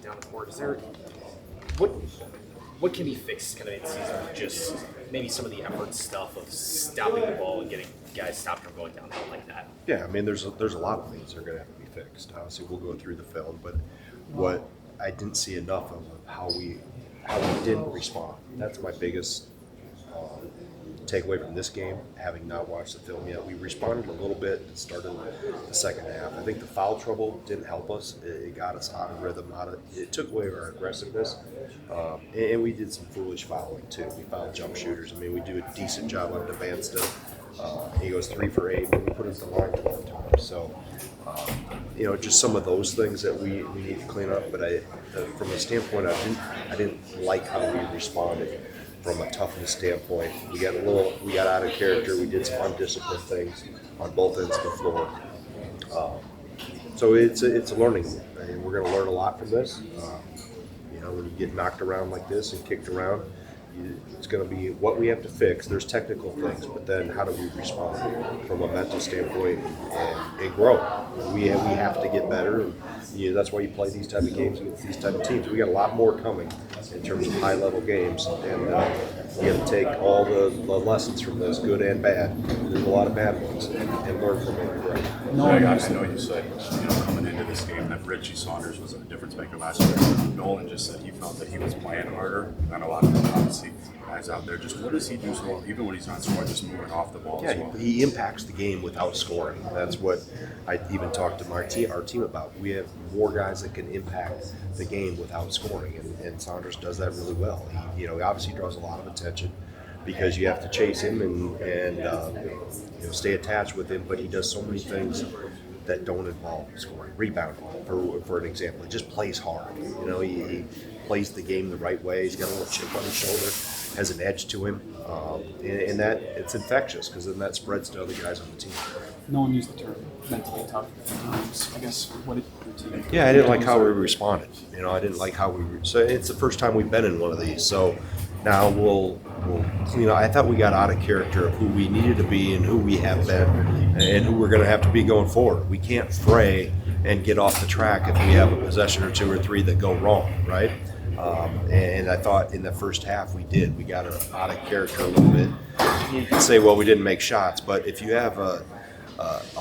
down the court. Is there what can be fixed kind of in season? Just maybe some of the effort stuff of stopping the ball and getting guys stopped from going downhill like that. Yeah, I mean, there's a lot of things that are going to have to be fixed. Obviously, we'll go through the film, but what I didn't see enough of how we didn't respond. That's my biggest takeaway from this game, having not watched the film yet. We responded a little bit and started the second half. I think the foul trouble didn't help us. It got us out of rhythm. It took away our aggressiveness, and we did some foolish fouling too. We fouled jump shooters. I mean, we do a decent job on Devansta. He goes 3 for 8, but we put him to the line 12 times. So, just some of those things that we need to clean up. But from a standpoint, I didn't like how we responded. From a toughness standpoint, we got out of character. We did some undisciplined things on both ends of the floor. So it's a learning. And we're going to learn a lot from this. When you get knocked around like this and kicked around, it's going to be what we have to fix. There's technical things, but then how do we respond from a mental standpoint and grow? We have to get better, and that's why you play these type of games against these type of teams. We got a lot more coming in terms of high-level games, and you have to take all the lessons from this, good and bad. There's a lot of bad ones, and learn from it. Right? I know you said coming into this game that Richie Saunders was a difference maker last year. Nolan just said he felt that he was playing harder than a lot of the obviously guys out there. Just what does he do so well, even when he's not scoring, just moving off the ball as well? He impacts the game without scoring. That's what I even talked to our team about. We have more guys that can impact the game without scoring, and Saunders does that really well. He obviously draws a lot of attention because you have to chase him and stay attached with him, but he does so many things that don't involve scoring. Rebounding, for an example. He just plays hard. He plays the game the right way. He's got a little chip on his shoulder, has an edge to him, and that it's infectious because then that spreads to other guys on the team. No one used the term mentally tough times. I guess what did your team? Yeah, I didn't like how we responded. I didn't like how so it's the first time we've been in one of these. So now we'll clean up. I thought we got out of character of who we needed to be and who we have been and who we're going to have to be going forward. We can't fray and get off the track if we have a possession or 2 or 3 that go wrong, right? And I thought in the first half we did. We got out of character a little bit. You can say, well, we didn't make shots, but if you have a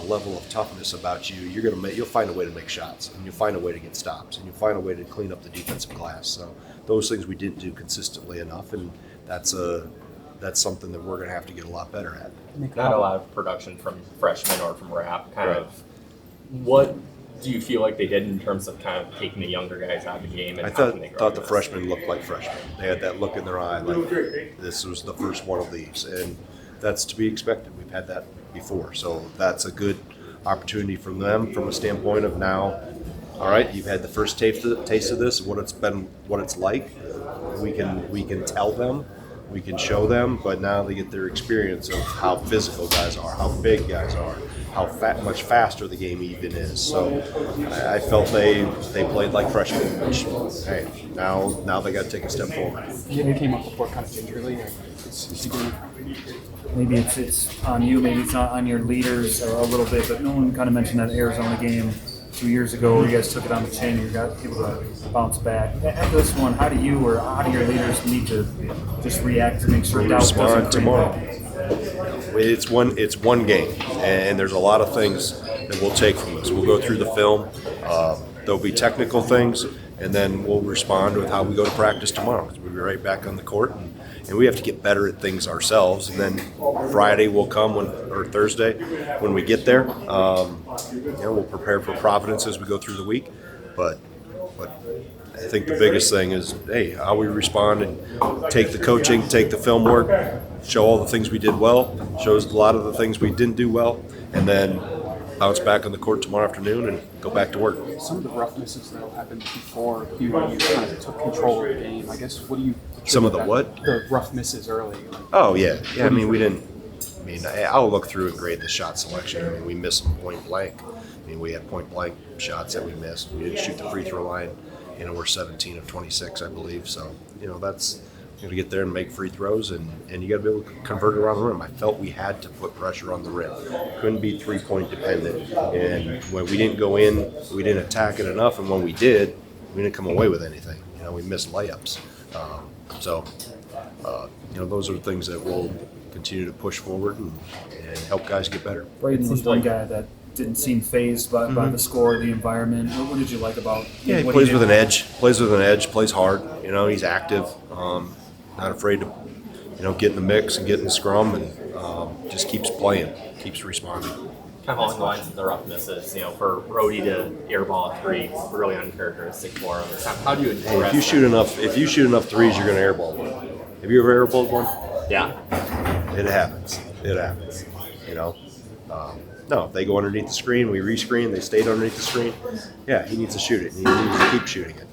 level of toughness about you, you'll find a way to make shots, and you'll find a way to get stops, and you'll find a way to clean up the defensive glass. So those things we didn't do consistently enough, and that's something that we're going to have to get a lot better at. Not a lot of production from freshmen or from Rapp. What do you feel like they did in terms of kind of taking the younger guys out of the game? And I thought the freshmen looked like freshmen. They had that look in their eye like this was the first one of these, and that's to be expected. We've had that before, so that's a good opportunity from them from a standpoint of now, all right, you've had the first taste of this, what it's like. We can tell them, we can show them, but now they get their experience of how physical guys are, how big guys are, how much faster the game even is. So I felt they played like freshmen, which, hey, now they got to take a step forward. He came up before kind of gingerly. Maybe it's on you, maybe it's not on your leaders a little bit, but no one kind of mentioned that Arizona game 2 years ago. You guys took it on the chin, you got able to bounce back. After this one, how do you or how do your leaders need to just react to make sure doubt doesn't tomorrow? It's one game, and there's a lot of things that we'll take from this. We'll go through the film. There'll be technical things, and then we'll respond with how we go to practice tomorrow. We'll be right back on the court, and we have to get better at things ourselves. And then Friday will come or Thursday when we get there. We'll prepare for Providence as we go through the week. But I think the biggest thing is, hey, how we respond and take the coaching, take the film work, show all the things we did well, shows a lot of the things we didn't do well, and then bounce back on the court tomorrow afternoon and go back to work. Some of the roughnesses that happened before BYU kind of took control of the game. I guess what do you? Some of the what? The rough misses early. Oh yeah. I mean, we didn't. I mean, I'll look through and grade the shot selection. I mean, we missed some point blank. I mean, we had point blank shots that we missed. We didn't shoot the free throw line. We're 17 of 26, I believe. So, that's you got to get there and make free throws, and you got to be able to convert it around the rim. I felt we had to put pressure on the rim. Couldn't be 3-point dependent. And when we didn't go in, we didn't attack it enough. And when we did, we didn't come away with anything. You know, we missed layups. You know, those are things that we'll continue to push forward and help guys get better. Braden was one guy that didn't seem phased by the score, the environment. What did you like about Yeah, he what plays did? with an edge. Plays hard. You know, he's active. Not afraid to, you know, get in the mix and get in the scrum, and just keeps playing, keeps responding. Kind of along the lines of the roughnesses, you know, for Rhodey to airball a three, really uncharacteristic for him. How do you address Hey, if you shoot enough threes, you're going to airball one. Have you ever airballed one? that? Yeah. It happens. You know. No, if they go underneath the screen, we rescreen. They stayed underneath the screen. Yeah, he needs to shoot it. And he needs to keep shooting it.